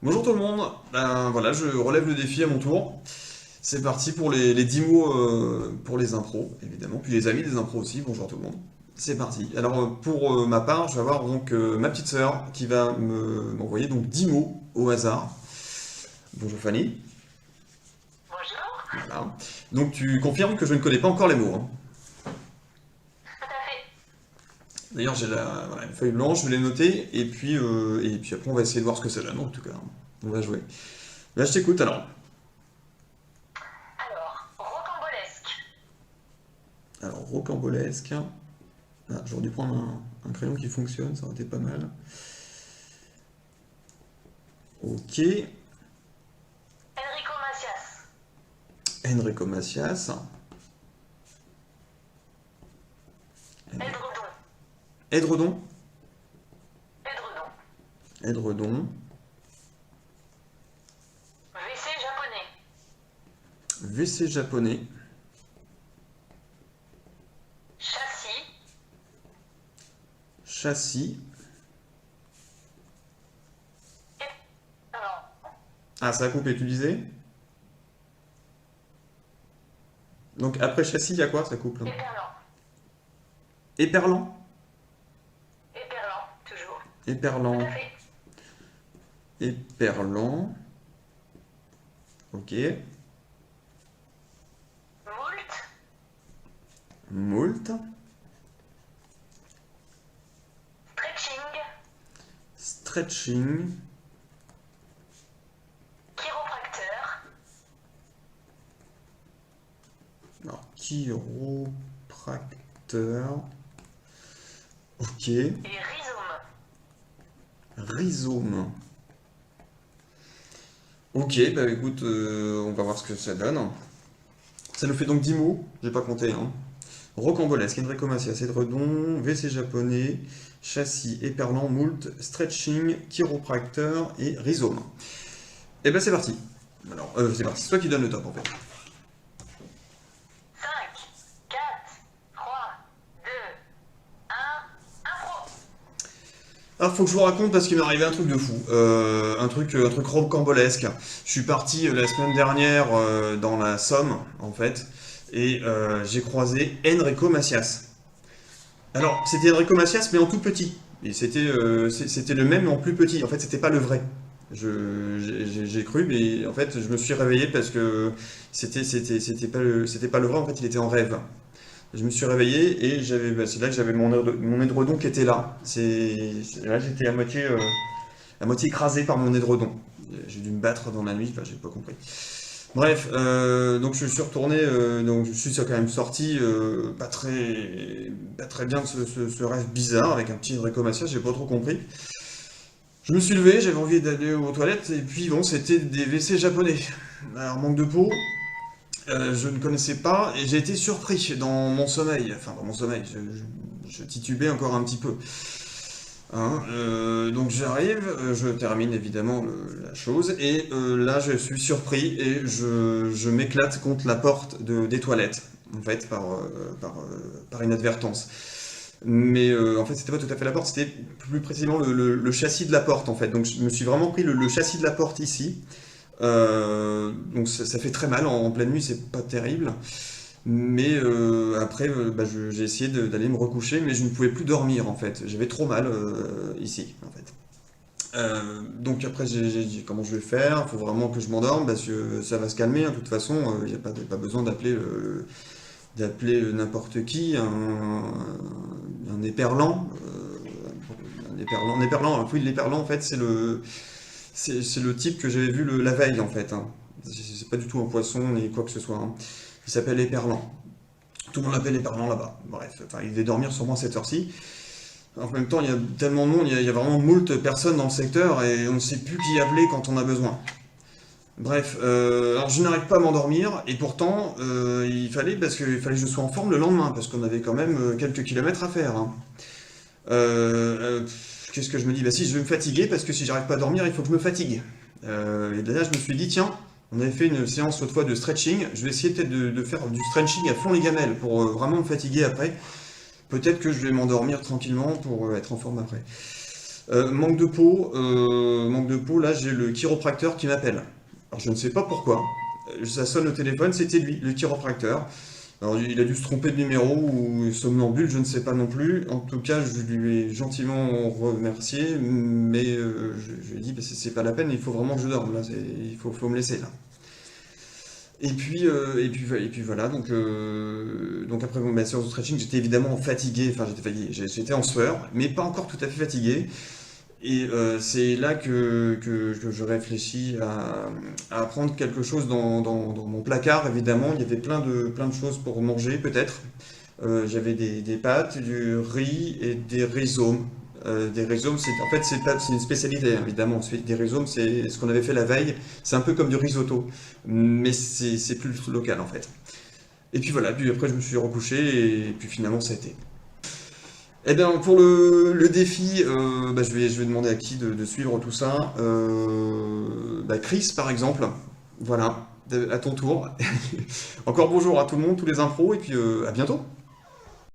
Bonjour tout le monde, ben voilà, je relève le défi à mon tour. C'est parti pour les 10 mots pour les impros, évidemment, puis les amis des impros aussi, bonjour tout le monde. C'est parti. Alors pour ma part, je vais avoir donc ma petite sœur qui va m'envoyer donc 10 mots au hasard. Bonjour Fanny, Bonjour, voilà. Donc tu confirmes que je ne connais pas encore les mots, hein. tout à fait. D'ailleurs j'ai voilà, une feuille blanche, je vais les noter, et puis après on va essayer de voir ce que ça donne en tout cas, hein. On va jouer. Là je t'écoute alors. Alors, rocambolesque, Alors rocambolesque. Ah, j'aurais dû prendre un crayon qui fonctionne, ça aurait été pas mal. Ok. Enrico Macias, Enrico Macias. Edredon, Edredon. Edredon, Edredon. WC japonais, WC japonais. châssis, Châssis. non, Ah, ça a coupé, tu disais? Donc après châssis, il y a quoi? Ça coupe là. éperlant, Éperlant. éperlant, toujours, tout à Éperlant. fait. Éperlant. Ok. Moult, Moult. stretching, Stretching. chiropracteur, Alors, chiropracteur. Ok. et rhizome. Rhizome. Ok, bah écoute, on va voir ce que ça donne. Ça nous fait donc 10 mots, j'ai pas compté, hein. Rocambolesque, Enrico Macias, Edredon, WC japonais, châssis, éperlant, moult, stretching, chiropracteur et rhizome. Et ben c'est parti. Alors, c'est parti, c'est toi qui donne le top en fait. 5, 4, 3, 2, 1, impro. Alors faut que je vous raconte parce qu'il m'est arrivé un truc de fou, un truc rocambolesque. Je suis parti la semaine dernière dans la Somme en fait, et j'ai croisé Enrico Macias. Alors c'était Enrico Macias mais en tout petit, et c'était le même mais en plus petit. En fait c'était pas le vrai. J'ai cru, mais en fait je me suis réveillé parce que c'était pas le vrai. En fait il était en rêve. Je me suis réveillé et c'est là que j'avais mon édredon qui était là. Là j'étais à moitié écrasé par mon édredon. J'ai dû me battre dans la nuit, enfin j'ai pas compris. Bref, donc je suis retourné, donc je suis quand même sorti pas très bien de ce rêve bizarre avec un petit Enrico Macias, j'ai pas trop compris. Je me suis levé, j'avais envie d'aller aux toilettes et puis bon, c'était des WC japonais. Alors manque de peau, je ne connaissais pas et j'ai été surpris dans mon sommeil. Enfin, dans mon sommeil, je titubais encore un petit peu, hein. Donc j'arrive, je termine évidemment la chose et là je suis surpris et je m'éclate contre la porte des toilettes, en fait, par inadvertance. Mais en fait, c'était pas tout à fait la porte, c'était plus précisément le châssis de la porte en fait. Donc je me suis vraiment pris le châssis de la porte ici. Donc ça fait très mal en pleine nuit, c'est pas terrible. Mais après, bah, j'ai essayé d'aller me recoucher, mais je ne pouvais plus dormir en fait. J'avais trop mal ici en fait. Donc après, j'ai dit comment je vais faire. Il faut vraiment que je m'endorme parce que ça va se calmer, hein. De toute façon, il n'y a pas besoin d'appeler n'importe qui, un éperlant. Un éperlant, oui, l'éperlant en fait, c'est le type que j'avais vu la veille en fait, hein. C'est pas du tout un poisson ni quoi que ce soit, hein. Il s'appelle éperlant. Tout le monde l'appelle éperlant là-bas. Bref, enfin, il devait dormir sûrement à cette heure-ci. En même temps, il y a tellement de monde, il y a vraiment moult personnes dans le secteur et on ne sait plus qui appeler quand on a besoin. Bref, alors je n'arrive pas à m'endormir et pourtant parce qu'il fallait que je sois en forme le lendemain parce qu'on avait quand même quelques kilomètres à faire, hein. Qu'est-ce que je me dis? Bah si, je vais me fatiguer parce que si j'arrive pas à dormir, il faut que je me fatigue. Et là, je me suis dit, tiens, on avait fait une séance autrefois de stretching, je vais essayer peut-être de faire du stretching à fond les gamelles pour vraiment me fatiguer après. Peut-être que je vais m'endormir tranquillement pour être en forme après. Manque de peau, là j'ai le chiropracteur qui m'appelle. Alors je ne sais pas pourquoi. Ça sonne au téléphone, c'était lui, le chiropracteur. Alors il a dû se tromper de numéro ou somnambule, je ne sais pas non plus. En tout cas, je lui ai gentiment remercié, mais je lui ai dit, bah, c'est pas la peine, il faut vraiment que je dorme, là, faut me laisser là. Et puis voilà, donc après ma séance de stretching, j'étais évidemment fatigué, enfin j'étais fatigué, j'étais en sueur, mais pas encore tout à fait fatigué. Et c'est là que je réfléchis à prendre quelque chose dans mon placard, évidemment. Il y avait plein de choses pour manger, peut-être. J'avais des pâtes, du riz et des rhizomes. Des rhizomes, en fait, c'est une spécialité, hein, évidemment. Des rhizomes, c'est ce qu'on avait fait la veille. C'est un peu comme du risotto, mais c'est plus local, en fait. Et puis voilà, puis après, je me suis recouché, et puis finalement, ça a été. Eh bien, pour le défi, bah, je vais demander à qui de suivre tout ça. Bah, Chris, par exemple. Voilà, à ton tour. Encore bonjour à tout le monde, tous les impros, et puis à bientôt.